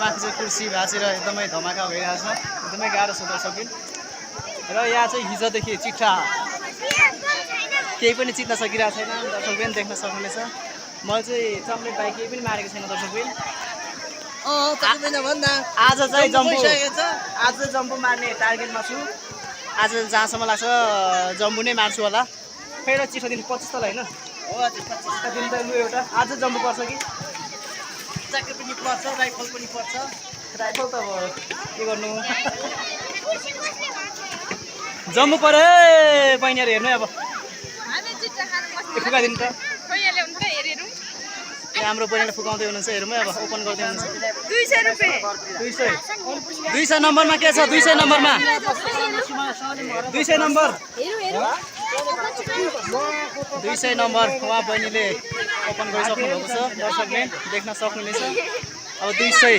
माथि चाहिँ कुर्सी भाँचेर एकदमै धमाका भइरहेछ एकदमै गाह्रो छ दर्शकबिन र यहाँ चाहिँ हिजोदेखि चिट्ठा केही पनि चित्न सकिरहेको छैन दर्शकबिन देख्न सक्नुहुनेछ मैले चाहिँ चम्लेट बाई केही पनि मारेको छैन दर्शकबिन आज चाहिँ जम्बु मार्ने टार्गेटमा छु आज जहाँसम्म लाग्छ जम्बु नै मार्छु होला फेरि चिठो दिनु 25 तल होइन दिन त लु एउटा आज जम्बु पर्छ कि ज्याकेट पनि पर्छ राइफल पनि पर्छ राइफल त अब के गर्नु जम्बु पऱ्यो है बहिनीहरू हेर्नु अब फुकाइदिनु त हाम्रो बहिनीले फुकाउँदै हुनुहुन्छ हेरौँ है अब ओपन गर्दै हुनुहुन्छ 200 नम्बरमा के छ 200 नम्बरमा 200 नम्बर 200 नम्बर उहाँ बहिनीले ओपन गरिसक्नु भएको छ दर्शकले देख्न सक्नुहुनेछ अब 200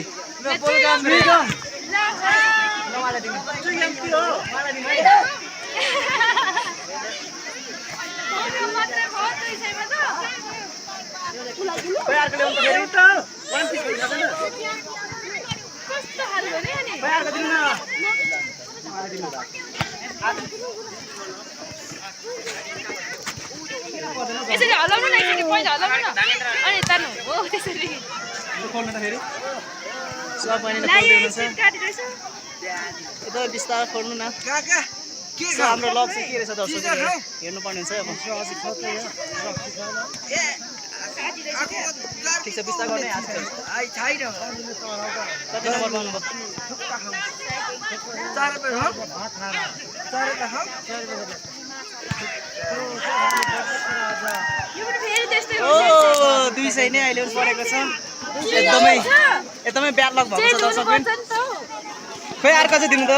यसरी हलाउनु न यसरी पैसा हलाउनु न अनि तान्नु हो त्यसरी खोल्नु त फेरि सब बहिनीले खोल्दै हुनुहुन्छ यता बिस्तार खोल्नु न हाम्रो लग चाहिँ के रहेछ दर्शकले हेर्नुपर्ने हुन्छ अब ठिक छ बिस्तार गर्ने कति नम्बरमा आउनुभयो 200 नै अहिले पनि परेको छ एकदमै ब्याड लक भएको छ दर्शकबिन खोइ अर्को चाहिँ दिनु त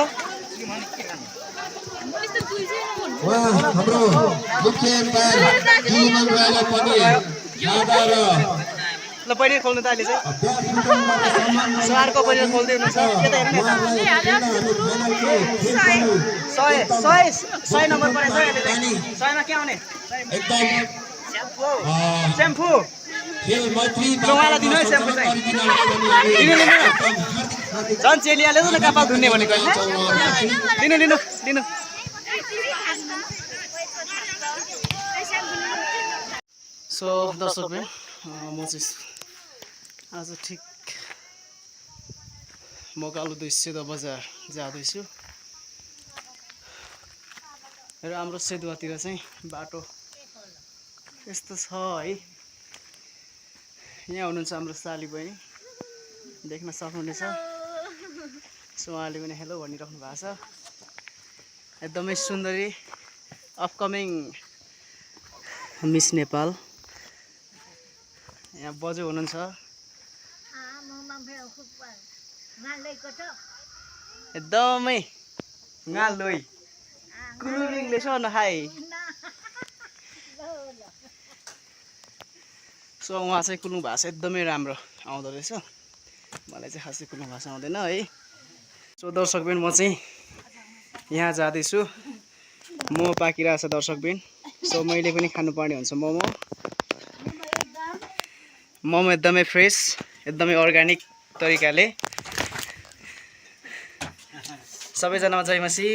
हाम्रो मुख्य एम्पायर जुलुमन राईलाई पनि आदर ल पहिले खोल्नु त अहिले चाहिँ सरको पहिले खोल्दै हुनुहुन्छ यता हेर्नु न 100 नम्बर परेछ अहिले 100 मा के आउने एकदम स्याम्पू खेल मन्त्री उहाँलाई दिनु है स्याम्पू चाहिँ झन् चेलियाले त कपाल धुन्ने भनेको लिनु लिनु लिनु सो दर्शकबिन म चाहिँ आज ठिक मकालु 200 बजार जाँदैछु र हाम्रो सेदुवातिर चाहिँ बाटो यस्तो छ है यहाँ हुनुहुन्छ हाम्रो साली बहिनी देख्न सक्नुहुनेछ सो उहाँले पनि हेलो भनिराख्नु भएको छ एकदमै सुन्दरी अपकमिङ मिस नेपाल यहाँ बजु हुनुहुन्छ एकदमै गालोइ कुलुरिङले छ नखाइ सो उहाँ चाहिँ कुलुङ भाषा एकदमै राम्रो आउँदो रहेछ मलाई चाहिँ खासै कुलुङ भाषा आउँदैन है सो दर्शकबिन म चाहिँ यहाँ जाँदैछु मोमो पाकिरहेको छ दर्शकबिन सो मैले पनि खानुपर्ने हुन्छ मोमो एकदमै फ्रेस एकदमै अर्ग्यानिक तरिकाले सबैजनामा जय मसी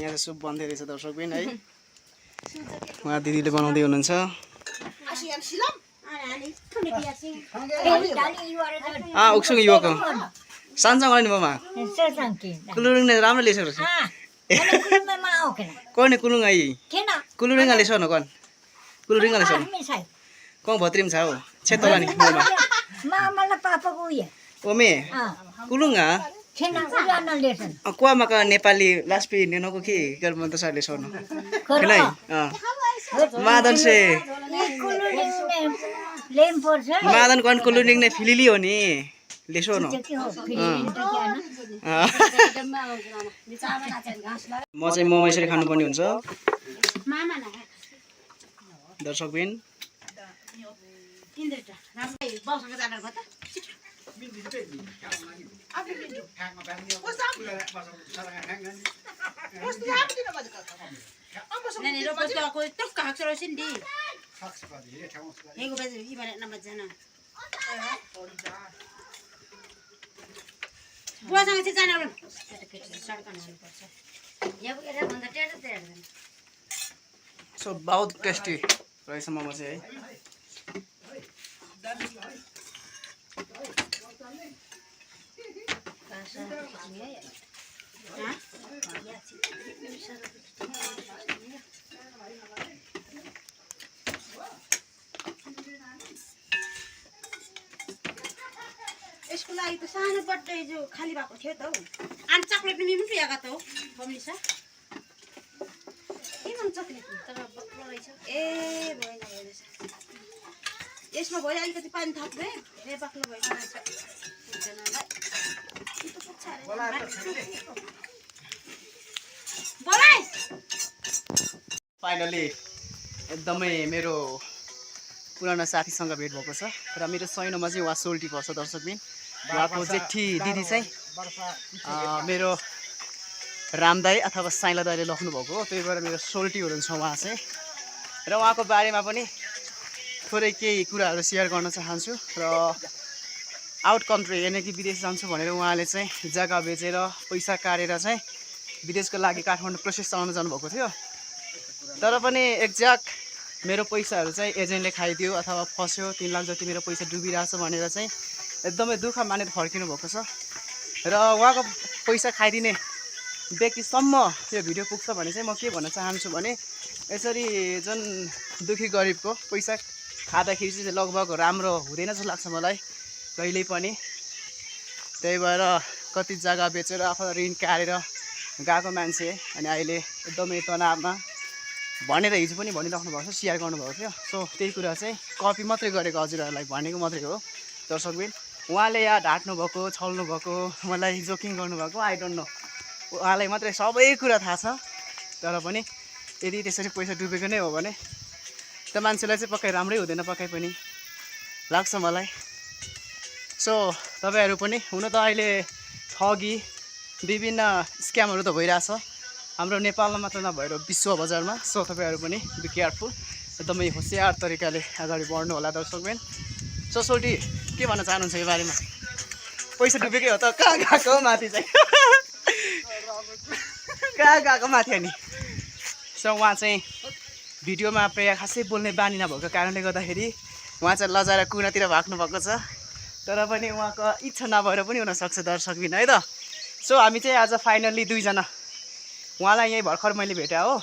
यहाँ सुप बन्दै रहेछ दर्शकबिन है उहाँ दिदीले बनाउँदै हुनुहुन्छ उक्सुङ युवक सानसँग नि ममा कुलुरिङ राम्रो लेखेको छ कौन कुलुङ आई कुलुरिङ आले सोनो कौन कुलुरिङ आले सोनो कौन भत्रिम छ हो छेतला नि ममा मामाला पापाको उयो ओमे कुलुङ आ कुवामा का नेपाली लास्पी नेनको कि गर्म त साले सोनो किनै मादन से मादन कौन कुलुरिङ ने फिलिली हो नि लेसो न म चाहिँ मोमो यसरी खानुपर्ने हुन्छ दर्शकबिन हेगो बजे ई भने नम्बर जाना बुवासँग चाहिँ जान आउनु केटाकेटी सडक आउनु पर्छ यहाँ एरा भन्दा टेढो टेढो सो बहुत टेस्टी रहेछ मोमो चाहिँ है यसको लागि त सानो बर्थडे जो खाली भएको थियो त हौ अनि चक्लेट पनि ल्याएको त हौ मम्मीसा के मन चक्लेट तर बक्लो रहेछ ए भएन भएछ यसमा भयो अलिकति पानी थप्दै ए बाक्लो भएछ बोलाइ फाइनली एकदमै मेरो पुरानो साथीसँग भेट भएको छ र मेरो सैनोमा चाहिँ उहाँ सोल्टी पर्छ दर्शकबिन उहाँको जेठी दिदी चाहिँ मेरो रामदाई अथवा साइला दाईले लग्नु भएको हो त्यही भएर मेरो सोल्टी हुनुहुन्छ उहाँ चाहिँ र उहाँको बारेमा पनि थोरै केही कुराहरू सेयर गर्न चाहन्छु र आउट कन्ट्री यानि कि विदेश जान्छु भनेर उहाँले चाहिँ जग्गा बेचेर पैसा काटेर चाहिँ विदेशको लागि काठमाडौँ प्रोसेस चलाउन जानुभएको थियो तर पनि एक्ज्याक्ट मेरो पैसाहरू चाहिँ एजेन्टले खाइदियो अथवा फस्यो 3 लाख जति मेरो पैसा डुबिरहेछ भनेर चाहिँ एकदमै दुःख मानेर फर्किनु भएको छ र उहाँको पैसा खाइदिने व्यक्तिसम्म यो भिडियो पुग्छ भने चाहिँ म के भन्न चाहन्छु भने यसरी जुन दुखी गरिबको पैसा खाँदाखेरि चाहिँ लगभग राम्रो हुँदैन जस्तो लाग्छ मलाई कहिल्यै पनि त्यही भएर कति जग्गा बेचेर अथवा ऋण काटेर गएको मान्छे अनि अहिले एकदमै तनावमा भनेर हिजो पनि भनिराख्नु भएको छ सेयर गर्नुभएको थियो सो त्यही कुरा चाहिँ कपी मात्रै गरेको हजुरहरूलाई भनेको मात्रै हो दर्शकबिन उहाँले यहाँ ढाँट्नु भएको छल्नु भएको मलाई जोकिङ गर्नुभएको आई डोन्ट नो उहाँलाई मात्रै सबै कुरा थाहा छ तर पनि यदि त्यसरी पैसा डुबेको नै हो भने त मान्छेलाई चाहिँ पक्कै राम्रै हुँदैन पक्कै पनि लाग्छ मलाई सो तपाईँहरू पनि हुन त अहिले ठगी विभिन्न स्क्यामहरू त भइरहेछ हाम्रो नेपालमा मात्र नभएर विश्व बजारमा सो तपाईँहरू पनि बी केयरफुल एकदमै होसियार तरिकाले अगाडि बढ्नु होला दर्शकबिन सो सोल्टी के भन्न चाहनुहुन्छ यो बारेमा पैसा डुबेकै हो त कहाँ गएको माथि चाहिँ कहाँ गएको माथि अनि सो उहाँ चाहिँ भिडियोमा प्रायः खासै बोल्ने बानी नभएको कारणले गर्दाखेरि उहाँ चाहिँ लजाएर कुनातिर भाग्नु भएको छ तर पनि उहाँको इच्छा नभएर पनि हुनसक्छ दर्शकबिन है त सो हामी चाहिँ आज फाइनल्ली दुईजना उहाँलाई यहीँ भर्खर मैले भेटेँ हो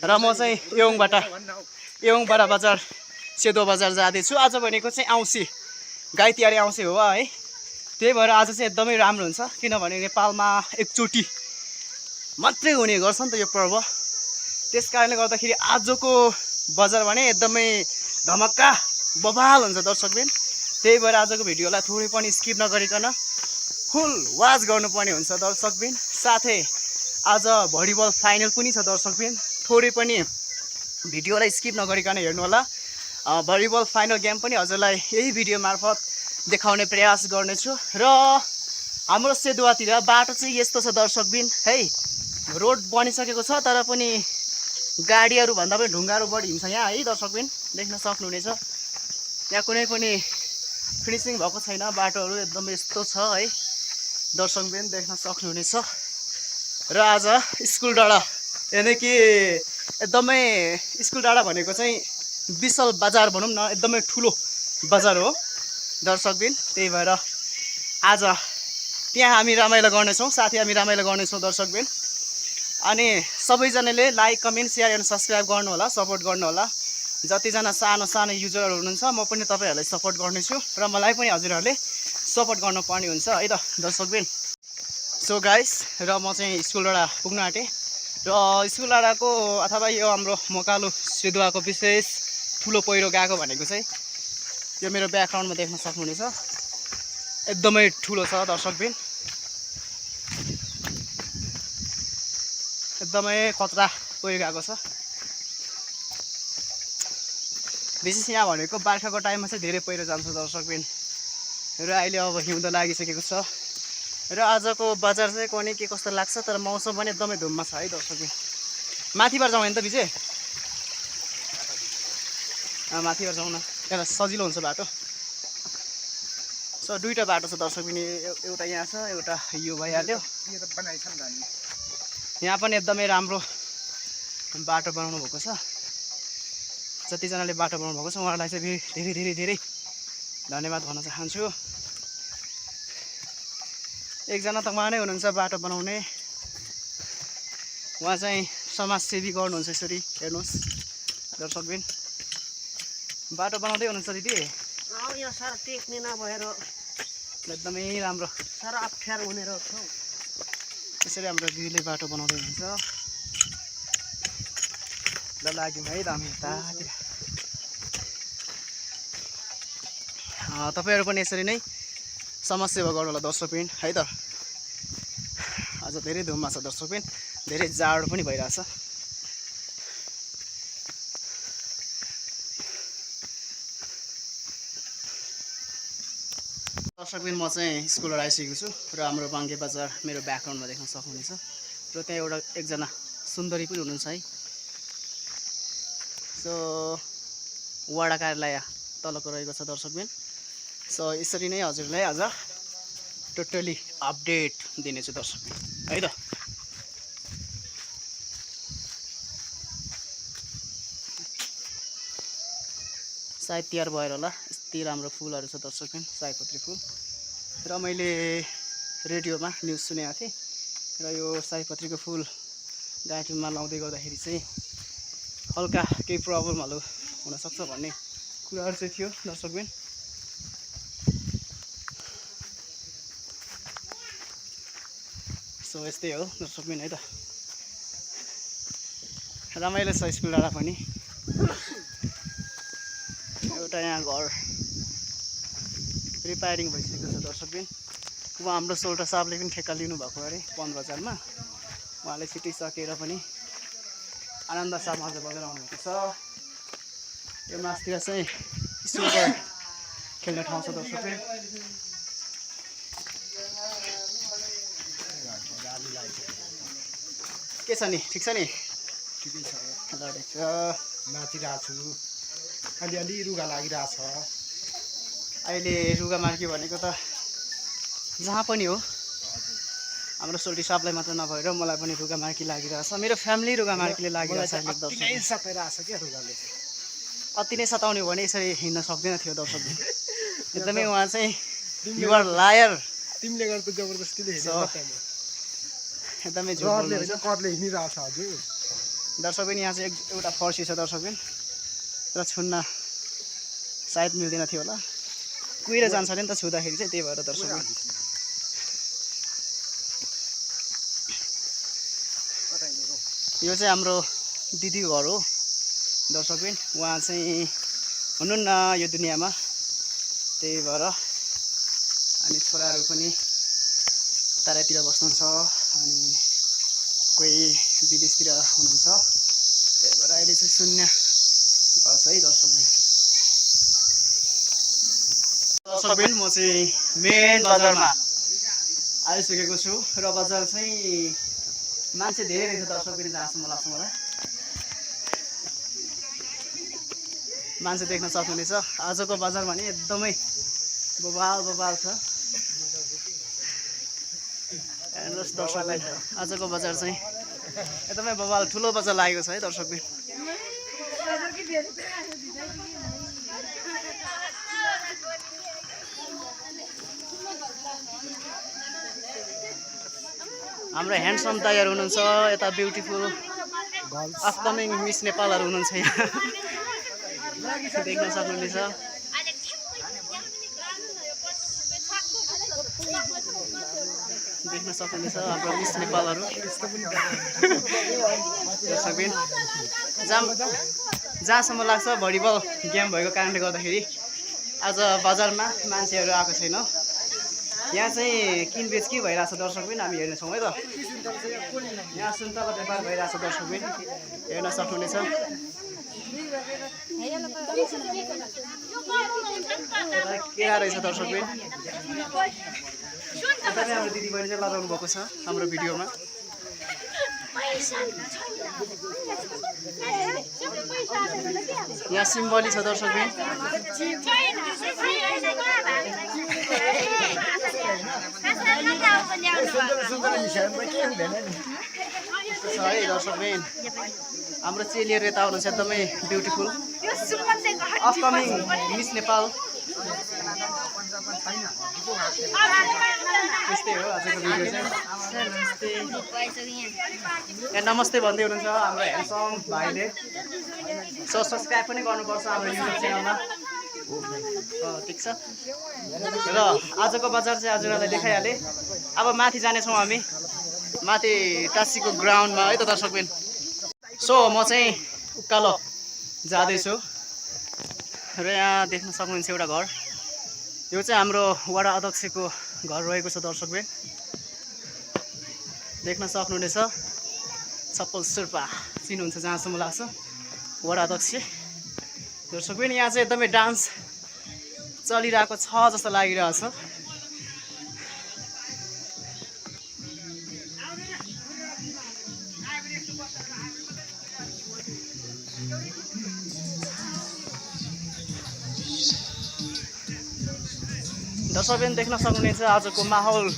र म चाहिँ एवङबाट बजार सेदो बजार जाँदैछु आज भनेको चाहिँ औँसी गाई तिहार औँसी हो है त्यही भएर आज चाहिँ एकदमै राम्रो हुन्छ किनभने नेपालमा एकचोटि मात्रै हुने गर्छ नि त यो पर्व त्यस कारणले गर्दाखेरि आजको बजार भने एकदमै धमक्का बवाल हुन्छ दर्शकबिन त्यही भएर आजको भिडियोलाई थोरै पनि स्किप नगरिकन फुल वाच गर्नुपर्ने हुन्छ दर्शकबिन साथै आज भलिबल फाइनल पनि छ दर्शकबिन थोरै पनि भिडियोलाई स्किप नगरिकन हेर्नु होला भलिबल फाइनल गेम पनि हजुरलाई यही भिडियो मार्फत देखाउने प्रयास गर्नेछु र हाम्रो सेदुवातिर बाटो चाहिँ यस्तो छ दर्शकबिन है रोड बनिसकेको छ तर पनि गाडीहरू भन्दा पनि ढुङ्गाहरू बढी हिँड्छ यहाँ है दर्शकबिन देख्न सक्नुहुनेछ यहाँ कुनै पनि फिनिसिङ भएको छैन बाटोहरू एकदम यस्तो छ है दर्शकबिन देख्न सक्नुहुनेछ र आज स्कुल डाँडा यानि कि एकदमै स्कुल डाँडा भनेको चाहिँ विशाल बजार भनौँ न एकदमै ठुलो बजार हो दर्शकबिन त्यही भएर आज त्यहाँ हामी रमाइलो गर्नेछौँ साथै हामी रमाइलो गर्नेछौँ दर्शकबिन अनि सबैजनाले like comment share and subscribe गर्नु होला सपोर्ट गर्नु होला जतिजना सानो सानो युजरहरू हुनुहुन्छ म पनि तपाईँहरूलाई सपोर्ट गर्नेछु र मलाई पनि हजुरहरूले सपोर्ट गर्नुपर्ने हुन्छ है त दर्शकबिन सो गाइस र म चाहिँ स्कुल डाँडा पुग्न आँटेँ र स्कुल डाँडाको अथवा यो हाम्रो मोकालु सेदुवाको विशेष ठुलो पहिरो गएको भनेको चाहिँ यो मेरो ब्याकग्राउन्डमा देख्न सक्नुहुनेछ एकदमै ठुलो छ दर्शकबिन एकदमै खतरा पहिरो गएको छ विशेष यहाँ भनेको बर्खाको टाइममा चाहिँ धेरै पहिरो जान्छ दर्शकबिन र अहिले अब हिउँदो लागिसकेको छ र आजको बजार चाहिँ कुनै के कस्तो लाग्छ तर मौसम पनि एकदमै धुम्मा छ है दर्शकबिन माथिबाट जाउँ नि त बिचे माथिबाट जाउँ न, त्यहाँ सजिलो हुन्छ बाटो। सो दुईवटा बाटो छ दर्शक पनि, एउटा यहाँ छ, एउटा यो भइहाल्यो। यहाँ पनि एकदमै राम्रो बाटो बनाउनु भएको छ। जतिजनाले बाटो बनाउनु भएको छ उहाँहरूलाई चाहिँ धेरै धेरै धेरै धन्यवाद भन्न चाहन्छु। एकजना त उहाँ नै हुनुहुन्छ बाटो बनाउने, उहाँ चाहिँ समाजसेवी गर्नुहुन्छ। यसरी हेर्नुहोस् दर्शकबिन, बाटो बनाउँदै हुनुहुन्छ दिदी। यहाँ साह्रो टेक्ने नभएर एकदमै राम्रो, साह्रो अप्ठ्यारो हुने रहेछ हौ। यसरी हाम्रो दिदीले बाटो बनाउँदै हुनुहुन्छ। ल लाग्यौँ है त हामी यतातिर। तपाईँहरू पनि यसरी नै समाजसेवा गर्नु होला दर्शकबिन है त। आज धेरै धुममा छ दर्शकबिन, धेरै जाडो पनि भइरहेछ। दर्शकबिन म चाहिँ स्कुलबाट आइसकेको छु र हाम्रो बाङ्गे बजार मेरो ब्याकग्राउन्डमा देख्न सक्नुहुनेछ। र त्यहाँ एकजना सुन्दरी पनि हुनुहुन्छ है। सो वडा कार्यालय तलको रहेको छ दर्शकबिन। सो यसरी नै हजुरलाई आज टोटली अपडेट दिनेछु दर्शकबिन है त। सायद तिहार भएर होला, यति राम्रो फुलहरू छ दर्शकबिन, सयपत्री फुल। र मैले रेडियोमा न्युज सुनेको थिएँ र यो सयपत्रीको फुल घाँटीमा लाउँदै गर्दाखेरि चाहिँ हल्का केही प्रब्लमहरू हुनसक्छ भन्ने कुराहरू चाहिँ थियो दर्शकबिन। सो यस्तै हो दर्शकबिन है त। रमाइलो छ स्कुल डाँडा पनि। एउटा यहाँ घर रिपेयरिङ भइसकेको छ दर्शकबिन। उहाँ हाम्रो सोल्टा साहबले पनि ठेक्का लिनुभएको अरे 15,000 मा। उहाँले छिटिसकेर पनि आनन्द साहब आज बजार आउनुभएको छ। यो मासतिर चाहिँ स्कुलको खेल्ने ठाउँ छ दर्शकबिन। के छ नि, ठिक छ नि? ठिकै छ, ल ठिक छ। नाचिरहेको छु, अलिअलि रुगा लागिरहेछ। अहिले रुगा मार्की भनेको त जहाँ पनि हो, हाम्रो सोल्टी साहबलाई मात्र नभएर मलाई पनि रुगा मार्की लागिरहेछ। मेरो फ्यामिली रुगा मार्कीले लागिरहेछ अहिले दर्शक। सताइरहेछ क्या रुगाले। अति नै सताउने हो भने यसरी हिँड्न सक्दैन थियो दर्शकले। एकदमै उहाँ चाहिँ युआर लायर। तिमीले गर्दा जबरजस्तीले एकदमै झुट बोल्नुहुन्छ। कदले हिँडिरहेछ हजुर। दर्शकबिन यहाँ चाहिँ एउटा फर्सी छ दर्शकबिन, र छुन्न सायद मिल्दैन थियो होला, कुहिर जान्छ अरे नि त छुँदाखेरि चाहिँ, त्यही भएर दर्शकबिन। यो चाहिँ हाम्रो दिदीको घर हो दर्शकबिन। उहाँ चाहिँ हुनुहुन्न यो दुनियाँमा, त्यही भएर। अनि छोराहरू पनि टाढातिर बस्नुहुन्छ, अनि कोही विदेशतिर हुनुहुन्छ, त्यही भएर अहिले चाहिँ शून्य बस है दर्शकबिन। दर्शकबिन म चाहिँ मेन बजारमा आइसकेको छु र बजार चाहिँ मान्छे धेरै रहेछ दर्शकबिन, जहाँसम्म लाग्छ मलाई। मान्छे देख्न सक्नुहुनेछ। आजको बजार भने एकदमै बबाल बबाल छ। हेर्नुहोस् दर्शकबिन, आजको बजार चाहिँ एकदमै बबाल ठुलो बजार लागेको छ है दर्शकबिन। हाम्रो ह्यान्डसम दाइहरू हुनुहुन्छ यता, ब्युटिफुल अपकमिङ मिस नेपालहरू हुनुहुन्छ यहाँ, देख्न सक्नुहुनेछ। देख्न सक्नुहुनेछ हाम्रो मिस नेपालहरू दर्शकबिन। जहाँसम्म लाग्छ भलिबल गेम भएको कारणले गर्दाखेरि आज बजारमा मान्छेहरू आएको छैन। यहाँ चाहिँ किनबेच के भइरहेछ दर्शकबिन, हामी हेर्नेछौँ है त। यहाँ सुन्तला व्यापार भइरहेछ दर्शकबिन, हेर्न सक्नुहुनेछ। केरा रहेछ दर्शकबिन। एकदमै हाम्रो दिदीबहिनी चाहिँ लगाउनु भएको छ हाम्रो भिडियोमा। यहाँ सिम्बली छ दर्शकबिन है दर्शकबिन हाम्रो चेलीहरू यता हुनुहुन्छ एकदमै ब्युटिफुल अपकमिङ मिस नेपाल त्यस्तै हो आजको भिडियो चाहिँ नमस्ते भन्दै हुनुहुन्छ हाम्रो ह्यान्डसम भाइले सो सब्सक्राइब पनि गर्नुपर्छ हाम्रो युट्युब च्यानलमा ठिक छ र आजको बजार चाहिँ हजुरहरूलाई देखाइहालेँ अब माथि जानेछौँ हामी माथि टासीको ग्राउन्डमा है त दर्शकबिन सो म चाहिँ उकालो जाँदैछु र यहाँ देख्न सक्नुहुन्छ एउटा घर यो चाहिँ हाम्रो वडा अध्यक्षको घर रहेको छ दर्शकबिन देख्न सक्नुहुनेछ छप्पल शेर्पा चिन्नुहुन्छ जहाँसम्म लाग्छ वडा अध्यक्ष दर्शकबिन यहाँ चाहिँ एकदमै डान्स चलिरहेको छ जस्तो लागिरहेछ दर्शकबिन देख्न सक्नुहुनेछ आजको माहौल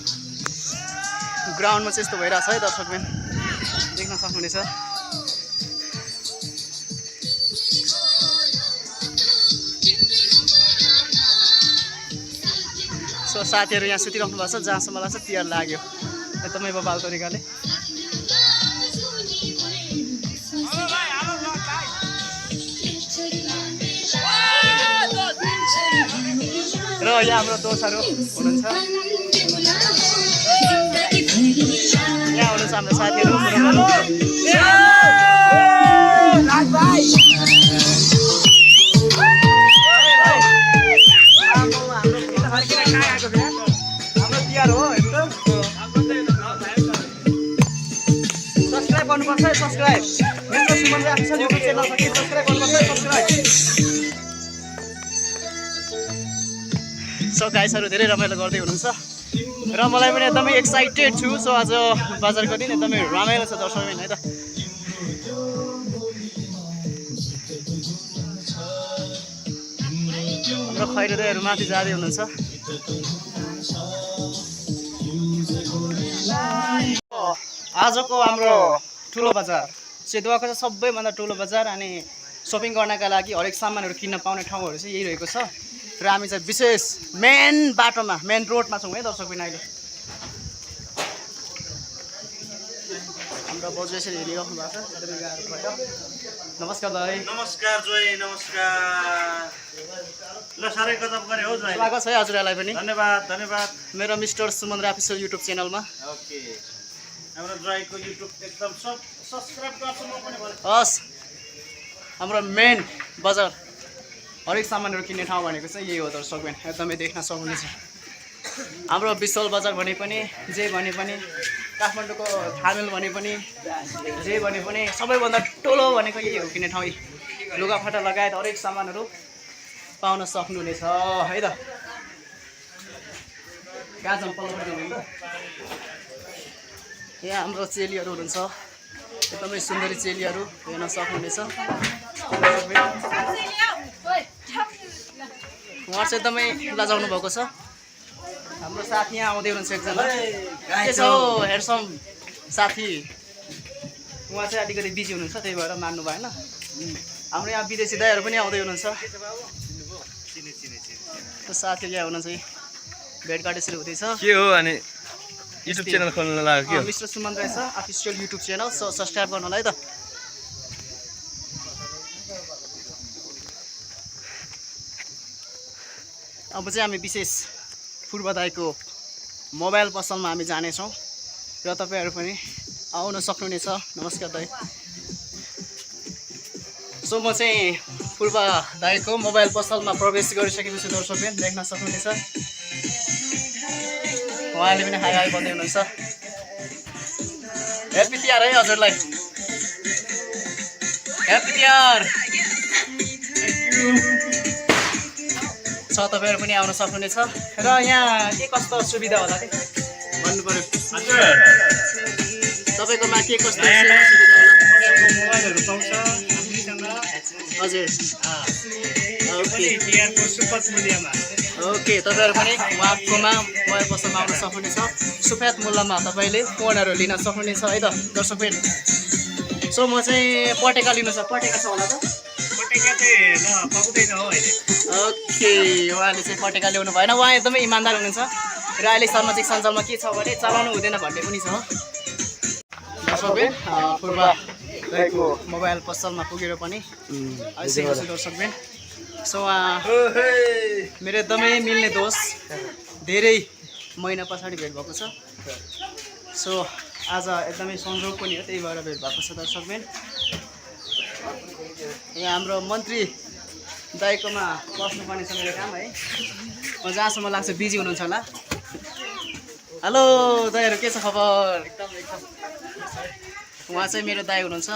ग्राउन्डमा चाहिँ यस्तो भइरहेछ है दर्शकबिन देख्न सक्नुहुनेछ सो साथीहरू यहाँ सुतिराख्नु भएको छ जहाँसम्म लाग्छ तिहार लाग्यो एकदमै बबाल तरिकाले र यहाँ हाम्रो दोस्तहरू हुनुहुन्छ यहाँ हुनुहुन्छ हाम्रो साथीहरू हाम्रो तिहार हो एकदम सब्सक्राइब गर्नुपर्छ है subscribe mister Suman official YouTube channel छ कि सब्सक्राइब गर्नुपर्छ है सब्सक्राइब सो गाइसहरू धेरै रमाइलो गर्दै हुनुहुन्छ र मलाई पनि एकदमै एक्साइटेड छु सो आज बजारको दिन एकदमै रमाइलो छ दर्शकबिन है त हाम्रो खैरदाईहरू माथि जाँदै हुनुहुन्छ आजको हाम्रो ठुलो बजार सेतुवाको चाहिँ सबैभन्दा ठुलो बजार अनि सपिङ गर्नका लागि हरेक सामानहरू किन्न पाउने ठाउँहरू चाहिँ यही रहेको छ र हामी चाहिँ विशेष मेन बाटोमा मेन रोडमा छौँ है दर्शकबिन अहिले हाम्रो बजु यसरी हेरिराख्नु भएको छ एकदमै गाह्रो भयो नमस्कार दाइ नमस्कार जोइ नमस्कार ल साह्रै गजब गरे हो जोइ स्वागत छ है हजुरहरूलाई पनि धन्यवाद धन्यवाद मेरो मिस्टर सुमन अफिसियल युट्युब च्यानलमा ओके हाम्रो जोइको युट्युब एकदम सब्सक्राइब गर्छु म पनि भने हस् हाम्रो मेन बजार हरेक सामानहरू किन्ने ठाउँ भनेको चाहिँ यही हो दर्शकबिन एकदमै देख्न सक्नुहुनेछ हाम्रो विशाल बजार भने पनि जे भने पनि काठमाडौँको थामेल भने पनि जे भने पनि सबैभन्दा ठुलो भनेको यही हो किन्ने ठाउँ लुगाफाटा लगायत हरेक सामानहरू पाउन सक्नुहुनेछ है त कहाँ जाउँ पल्लोपट्टि जाउँ त यहाँ हाम्रो चेलीहरू हुनुहुन्छ एकदमै सुन्दरी चेलीहरू हेर्न सक्नुहुनेछ उहाँ चाहिँ एकदमै लजाउनु भएको छ हाम्रो साथी यहाँ आउँदै हुनुहुन्छ एकजना के छ हौ हेडसम साथी उहाँ चाहिँ अलिकति बिजी हुनुहुन्छ त्यही भएर मान्नु भएन हाम्रो यहाँ विदेशी दाइहरू पनि आउँदै हुनुहुन्छ साथीहरू यहाँ हुनुहुन्छ भेटघाट यसरी हुँदैछ के हो अनि युट्युब च्यानल खोल्न लाग्यो के हो मिस्टर सुमन रहेछ अफिसियल युट्युब च्यानल सब्सक्राइब गर्नुलाई त अब चाहिँ हामी विशेष पूर्व दाइको मोबाइल पसलमा हामी जानेछौँ र तपाईँहरू पनि आउन सक्नुहुनेछ नमस्कार दाइ सो म चाहिँ पूर्व दाइको मोबाइल पसलमा प्रवेश गरिसकेको छु दर्शकबिन देख्न सक्नुहुनेछ उहाँले पनि हाई हाई भन्दै हुनुहुन्छ ह्याप्पी तिहार है हजुरलाई ह्याप्पी तिहार छ तपाईँहरू पनि आउन सक्नुहुनेछ र यहाँ के कस्तो सुविधा होला कि भन्नु पर्यो तपाईँकोमा के कस्तो नयाँ सेवा नयाँ सुविधा होला? मोबाइलहरू पाउँछ हामीसँग हजुर ओके बिहारको सुपथ मूल्यमा ओके तपाईँहरू पनि उहाँकोमा मोबाइल पसलमा आउन सक्नुहुनेछ सुपथ मूल्यमा तपाईँले फोनहरू लिन सक्नुहुनेछ है त दर्शकबिन सो म चाहिँ पटेका लिनु छ पटेका छ होला त पटेका चाहिँ पाउँदैन हो अहिले ओके उहाँले चाहिँ पटेका ल्याउनु भएन उहाँ एकदमै इमान्दार हुनुहुन्छ र अहिले सामाजिक सञ्जालमा के छ भने चलाउनु हुँदैन भन्ने पनि छ दर्शकबिन पूर्व रहेको मोबाइल पसलमा पुगेर पनि आइसकेको छु दर्शकबिन सो मेरो एकदमै मिल्ने दोस्त धेरै महिना पछाडि भेट भएको छ सो आज एकदमै संयोग पनि हो त्यही भएर भेट भएको छ दर्शकबिन यहाँ हाम्रो मन्त्री दाइकोमा बस्नुपर्ने छ मेरो काम है म जहाँसम्म लाग्छ बिजी हुनुहुन्छ होला हेलो दाइहरू के छ खबर एकदम उहाँ चाहिँ मेरो दाइ हुनुहुन्छ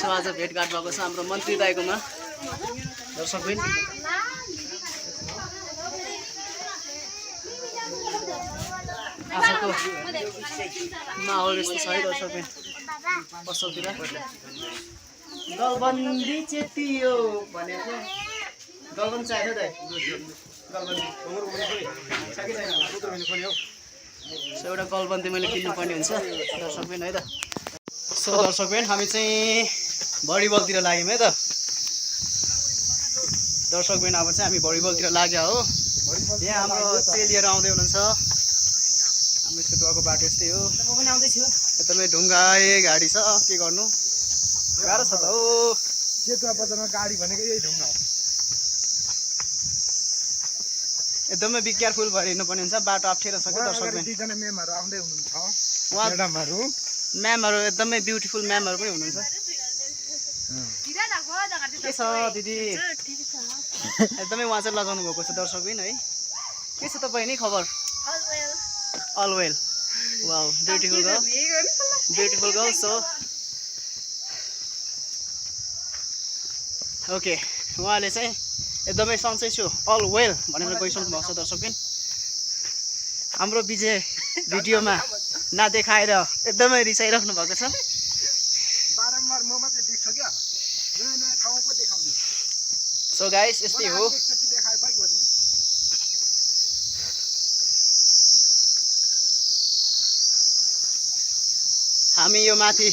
सो आज भेटघाट भएको छ हाम्रो मन्त्री दाइकोमा दर्शकबिन आजको माहौल यस्तो छ है दर्शकबिन पसलतिर गलबन्दी चेतियो भनेर गलबन्दी चाहियो दाइ गलबन्दी छ कि छैन सो एउटा गलबन्दी मैले किन्नुपर्ने हुन्छ दर्शकबिन है त सो दर्शकबिन हामी चाहिँ भलिबलतिर लाग्यौँ है त दर्शकबिन अब चाहिँ हामी भलिबलतिर लाग्यो हो यहाँ हाम्रो चेलीहरू आउँदै हुनुहुन्छ हाम्रो चितुवाको बाटो यस्तै हो एकदमै ढुङ्गाए गाडी छ के गर्नु गाह्रो छ त हो चितुवा बजारमा गाडी भनेको यही ढुङ्गा हो एकदमै बी केयरफुल भएर हिँड्नुपर्ने हुन्छ बाटो अप्ठ्यारो छ क्या दर्शकबिन दुईजना म्यामहरू आउँदै हुनुहुन्छ उहाँ म्याडमहरू म्यामहरू एकदमै ब्युटिफुल म्यामहरू पनि हुनुहुन्छ के छ दिदी एकदमै उहाँ चाहिँ लगाउनु भएको छ दर्शकबिन है के छ तपाईँ नि खबर all well wow beautiful girl so okay उहाँले चाहिँ एकदमै सन्चै छु अल वेल भनेर गइसक्नु भएको छ दर्शकबिन हाम्रो विजय भिडियोमा नदेखाएर एकदमै रिसाइराख्नु भएको छ बारम्बार म मात्रै देख्छ क्या नयाँ नयाँ ठाउँ पो देखाउने सो गाइस यस्तै हो एकचोटि देखाए भइगयो नि हामी यो माथि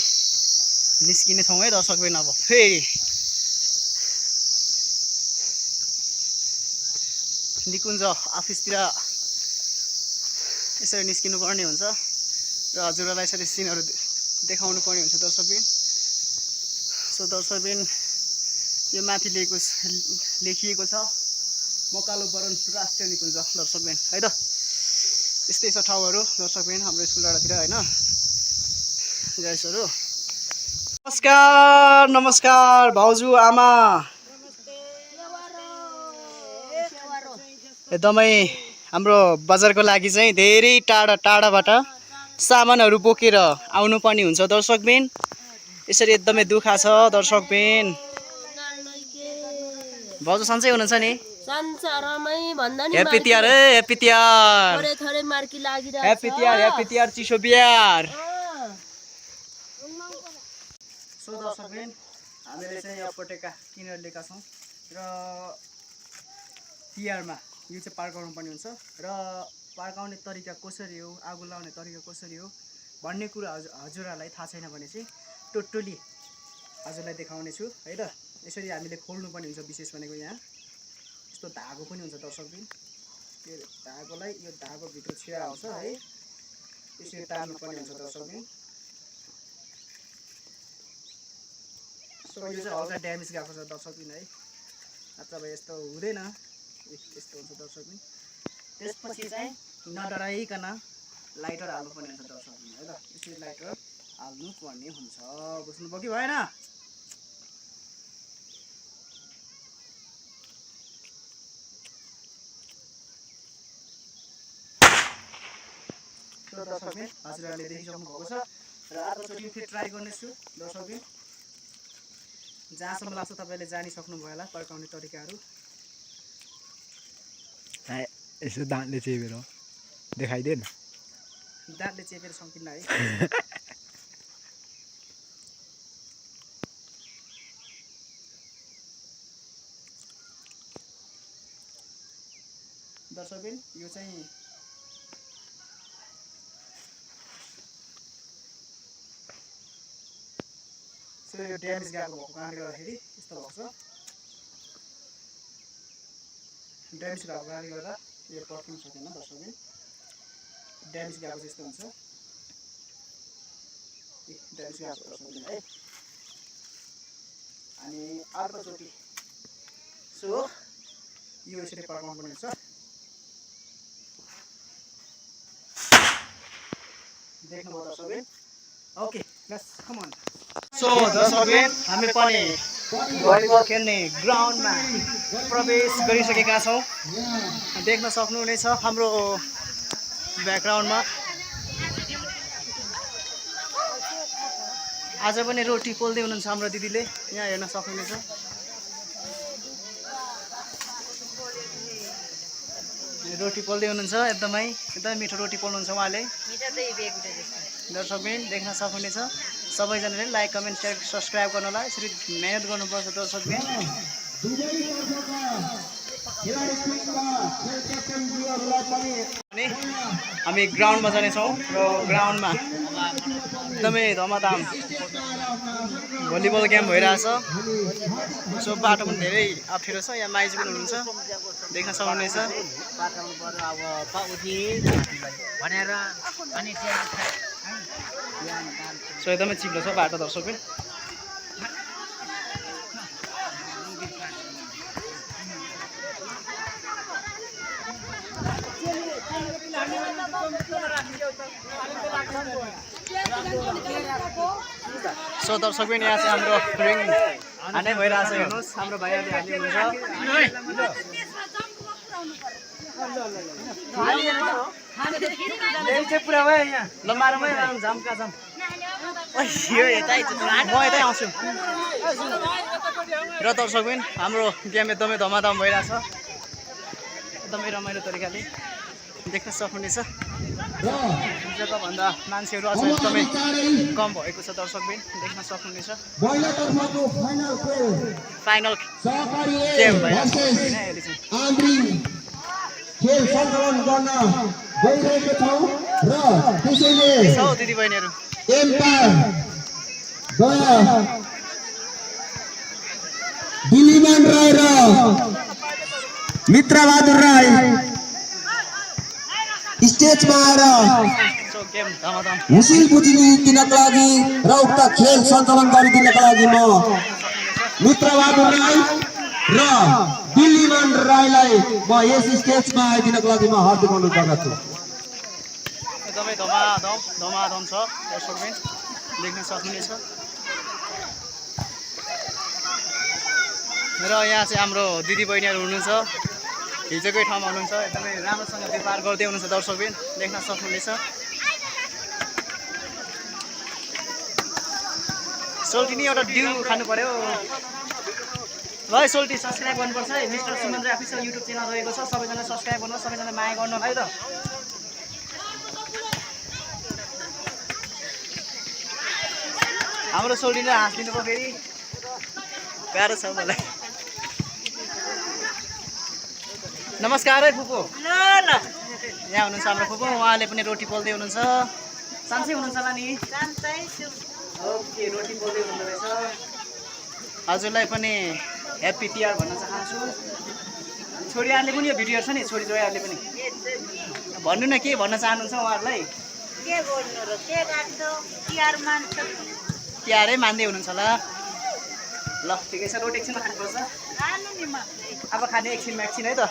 निस्किने छौँ है दर्शकबिन अब फेरि निकुञ्ज अफिसतिर यसरी निस्किनु पर्ने हुन्छ र हजुरहरूलाई यसरी सिनहरू देखाउनु पर्ने हुन्छ दर्शकबिन सो दर्शकबिन यो माथि लेखिएको छ मकालु बरन राष्ट्रिय निकुञ्ज दर्शकबिन है त यस्तै छ ठाउँहरू दर्शकबिन हाम्रो स्कुल डाँडातिर होइन गाइसहरू नमस्कार भाउजू आमा एकदमै हाम्रो बजारको लागि चाहिँ धेरै टाढा टाढाबाट सामानहरू बोकेर आउनुपर्ने हुन्छ दर्शकबिन यसरी एकदमै दुःख छ दर्शकबिन भाउजू सन्चै हुनुहुन्छ नि संसारमै भन्दा नि हेप्पी तिहार है हेप्पी तिहार थोरै थोरै मार्की लागिरहेछ हेप्पी तिहार चिसो बिहार सो दर्शकबिन हामीले चाहिँ यो पटेका किनेर लिएका छौँ र तिहारमा यो चाहिँ पार्काउनु पर्ने हुन्छ र पार्काउने तरिका कसरी हो आगो लाउने तरिका कसरी हो भन्ने कुरा हजुरहरूलाई थाहा छैन भने चाहिँ टोटली हजुरलाई देखाउने छु है त यसरी हामीले खोल्नुपर्ने हुन्छ विशेष भनेको यहाँ यस्तो धागो पनि हुन्छ दर्शकबिन त्यो धागोलाई यो धागोभित्र छिरा आउँछ है यसरी तार्नुपर्ने हुन्छ दर्शकबिन सो यो चाहिँ हल्का ड्यामेज गएको छ दर्शकबिन है अथवा यस्तो हुँदैन यस्तो हुन्छ दर्शकबिन त्यसपछि चाहिँ नडराइकन लाइटर हाल्नुपर्ने हुन्छ दर्शकबिन है त यसरी लाइटर हाल्नुपर्ने हुन्छ बुझ्नुभयो कि भएन दर्शकबिन हजुरहरूले देखिसक्नु भएको छ र आजचोटि फेरि ट्राई गर्नेछु दर्शकबिन जहाँसम्म लाग्छ तपाईँले जानिसक्नुभयो होला पड्काउने तरिकाहरू यसो दाँतले चेपेर देखाइदिएन दाँतले चेपेर सकिन्न है। दर्शकबिन यो चाहिँ यो ड्यामेज गएको भएको कारणले गर्दाखेरि यस्तो भएको छ। ड्यामेज भएको कारणले गर्दा यो पर्खिनु सकेन दर्शकबिन। ड्यामेज गएको चाहिँ यस्तो हुन्छ। ड्यामेज गएको दर्शकबिन है। अनि अर्कोचोटि सो यो यसरी पकाउनु पर्ने हुन्छ। देख्नुभयो दर्शकबिन। Okay let's come on. So दर्शकबिन हामी पनि भलिबल खेल्ने ग्राउन्डमा प्रवेश गरिसकेका छौँ। देख्न सक्नुहुनेछ हाम्रो ब्याकग्राउन्डमा आज पनि रोटी पोल्दै हुनुहुन्छ हाम्रो दिदीले। यहाँ हेर्न सक्नुहुनेछ। रोटी पोल्दै हुनुहुन्छ। एकदमै मिठो रोटी पोल्नुहुन्छ उहाँले। दर्शकबिन देख्न सक्नुहुनेछ। सबैजनाले लाइक कमेन्ट सेयर सब्सक्राइब गर्नुलाई यसरी मेहनत गर्नुपर्छ दर्शकबिन। हामी ग्राउन्डमा जानेछौँ र ग्राउन्डमा एकदमै धमाधम भलिबल गेम भइरहेछ। सो बाटो पनि धेरै अप्ठ्यारो छ। यहाँ माइज पनि हुनुहुन्छ देख्न सक्नुहुनेछ। सो एकदमै चिप्लो छ बाटो दर्शकबिन। सो दर्शकबिन यहाँ चाहिँ हाम्रो रिङ हानै भइरहेछ। हेर्नुहोस् हाम्रो भाइहरूले हाल्दै हुनुहुन्छ। ल मारौँ झम्का झम्। म यतै आउँछु। र दर्शकबिन हाम्रो गेम एकदमै धमाधम भइरहेछ। एकदमै रमाइलो तरिकाले देख्न सक्नुहुनेछ। जताभन्दा मान्छेहरू अझ एकदमै कम भएको छ दर्शकबिन देख्न सक्नुहुनेछ। फाइनल गेम भइरहेछ अहिले चाहिँ। खेल सञ्चालन गर्न गइरहेको छौँ र त्यसैले दिदी बहिनीहरू एम्पायर दया दिलीमान राई र मित्रबहादुर राई स्टेजमा आएर हुसिल बुझिदिनको लागि र उक्त खेल सञ्चालन गरिदिनको लागि म मित्रबहादुर राई र दिलीमान राईलाई म यस स्टेजमा आइदिनको लागि म हार्दिक अनुरोध गर्दछु। एकदमै धमाधम छ दर्शकबिन देख्न सक्नुहुनेछ। र यहाँ चाहिँ हाम्रो दिदी बहिनीहरू हुनुहुन्छ। हिजोकै ठाउँमा हुनुहुन्छ। एकदमै राम्रोसँग व्यापार गर्दै हुनुहुन्छ दर्शकबिन देख्न सक्नुहुनेछ। सोल्टी नि एउटा डिउ खानु पर्यो। ल सोल्टी सब्सक्राइब गर्नुपर्छ है। Mister Suman Rai official YouTube channel रहेको छ। सबैजना सब्सक्राइब गर्नु, सबैजना माया गर्नु है त। हाम्रो सोल्टीले हाँस दिनुभयो फेरि गाह्रो छ मलाई। नमस्कार है फुपू। यहाँ हुनुहुन्छ हाम्रो फुपू। उहाँले पनि रोटी पोल्दै हुनुहुन्छ। सान्छै हुनुहुन्छ होला नि? ओके रोटी पोल्दै हुनुहुन्छ रहेछ। हजुरलाई पनि ह्याप्पी तिहार भन्न चाहन्छु। छोरीहरूले पनि यो भिडियो हेर्छ नि। छोरी जोयाहरूले पनि भन्नु न के भन्न चाहनुहुन्छ उहाँहरूलाई? तिहारै मान्दै हुनुहुन्छ होला। ल ठिकै छ। रोटी एकछिनमा खानुपर्छ। अब खाने एकछिनमा एकछिन है त।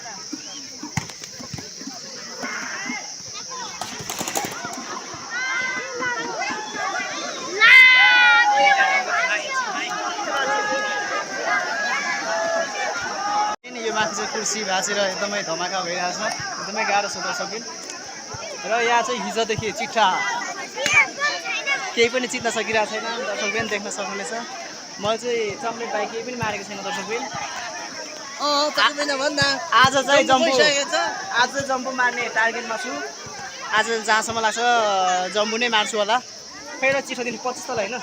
यो माथि चाहिँ कुर्सी भाँचेर एकदमै धमाका भइरहेछ। एकदमै गाह्रो छ दर्शकबिन। र यहाँ चाहिँ हिजोदेखि चिट्ठा केही पनि चित्न सकिरहेको छैन दर्शकबिन देख्न सक्नुहुनेछ। मैले चाहिँ चम्लेट बाई केही पनि मारेको छैन दर्शकबिन। आज चाहिँ जम्पू मार्ने टार्गेटमा छु। आज जहाँसम्म लाग्छ जम्बू नै मार्छु होला फेरि चिठो दिनु 25 तल होइन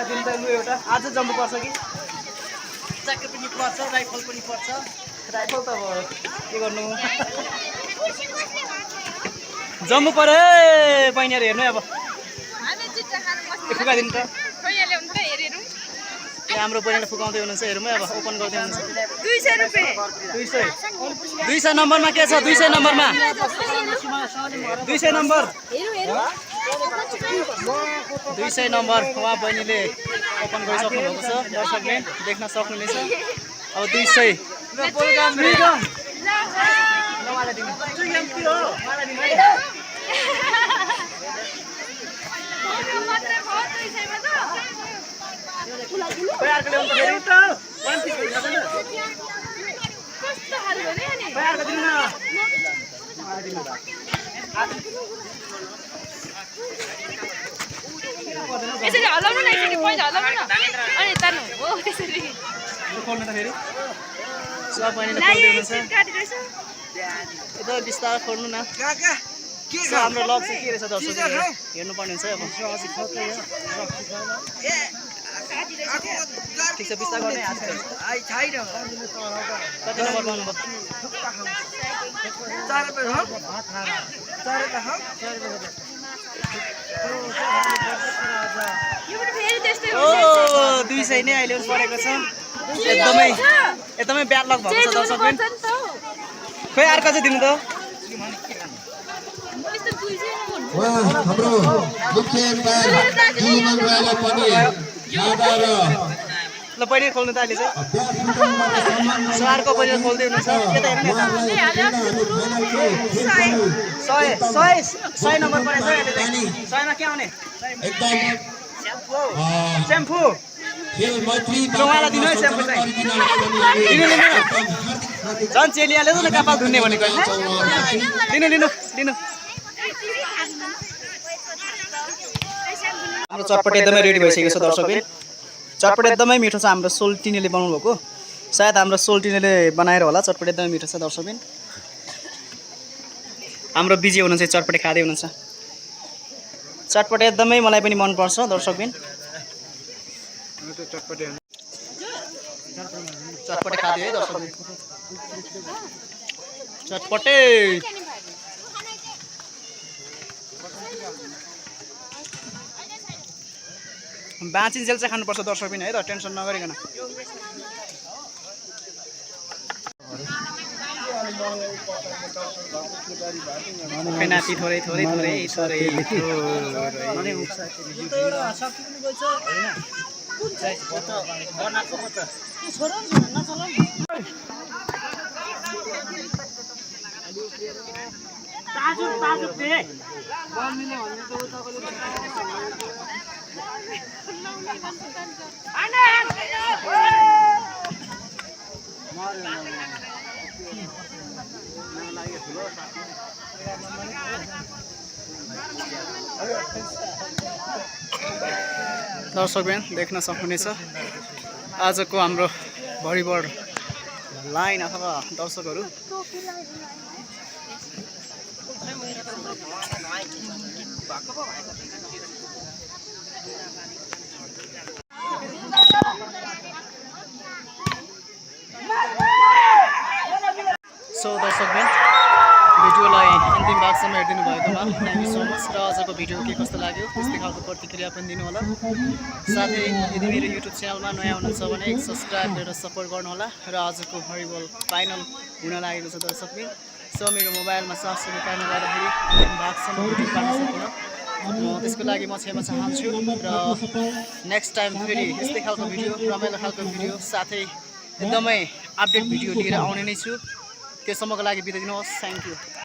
दिन त लु एउटा आज जम्बू पर्छ कि ट्याक्कै पनि पर्छ राइफल पनि पर्छ राइफल त अब के गर्नु जम्बू पऱ्यो है बहिनीहरू हेर्नु है अब फुकाइदिनु त हाम्रो बहिनीले फुकाउँदै हुनुहुन्छ हेरौँ है अब ओपन गर्दै हुनुहुन्छ 200 नम्बरमा के छ 200 नम्बरमा 200 नम्बर 200 नम्बर उहाँ बहिनीले ओपन गरिसक्नु भएको छ दर्शकले देख्न सक्नुहुनेछ अब 200 यसरी हलाउनु न यसरी पैसा हलाउनु न अनि तार्नु हो त्यसरी खोल्नु त फेरि सब बहिनीले खोल्दै हुनुहुन्छ यता बिस्तारै खोल्नु न हाम्रो लग चाहिँ के रहेछ दर्शकले हेर्नुपर्ने हुन्छ अब ठिक छ बिस्तारै गर्ने कति नम्बर भन्नुभयो ओ 200 नै अहिले परेको छ एकदमै ब्याड लक भएको छ दर्शकले खोइ अर्को चाहिँ दिनु त हाम्रो मुख्य एम्पायर दिलीमान राईलाई पनि यादा र ल पहिले खोल्नु त अहिले चाहिँ सरको पहिले खोल्दै हुनुहुन्छ यता हेर्नु न 100 नम्बर परेछ अहिले 100 मा के आउने एकदम स्याम्पू खेल मैत्री उहाँलाई दिनु है स्याम्पू चाहिँ झन् चेलियाले त कपाल धुन्ने भनेको लिनु हाम्रो चटपट एकदमै रेडी भइसकेको छ दर्शकले चटपट एकदमै मिठो छ हाम्रो सोल्टिनेले बनाउनु भएको सायद हाम्रो सोल्टिनेले बनाएर होला चटपट एकदमै मिठो छ दर्शकबिन हाम्रो बिजी हुनुहुन्छ चटपटे खाँदै हुनुहुन्छ चटपटे एकदमै मलाई पनि मनपर्छ दर्शकबिन चटपटे खाँदै है दर्शकबिन चटपटे बाँचिन्जेल चाहिँ खानुपर्छ दर्शक पनि है त टेन्सन नगरिकन नाति थोरै दर्शकबिन देख्न सक्नुहुनेछ आजको हाम्रो भलिबल लाइन अथवा दर्शकहरू सो दर्शकबिन भिडियोलाई अन्तिम भागसम्म हेरिदिनु भएकोमा थ्याङ्क यू सो मच र आजको भिडियो के कस्तो लाग्यो त्यस्तै खालको प्रतिक्रिया पनि दिनु होला साथै यदि मेरो युट्युब च्यानलमा नयाँ हुनुहुन्छ भने सब्सक्राइब गरेर सपोर्ट गर्नुहोला र आजको भलिबल फाइनल हुन लागेको छ दर्शकबिन सो मेरो मोबाइलमा चार्जको कारणले गर्दाखेरि अन्तिम भागसम्म भिडियो पाउन सकिनँ त्यसको लागि म क्षमा चाहन्छु र नेक्स्ट टाइम फेरि यस्तै खालको भिडियो रमाइलो खालको भिडियो साथै एकदमै अपडेट भिडियो लिएर आउने नै छु त्यससम्मको लागि बिदा दिनुहोस् थ्याङ्क यू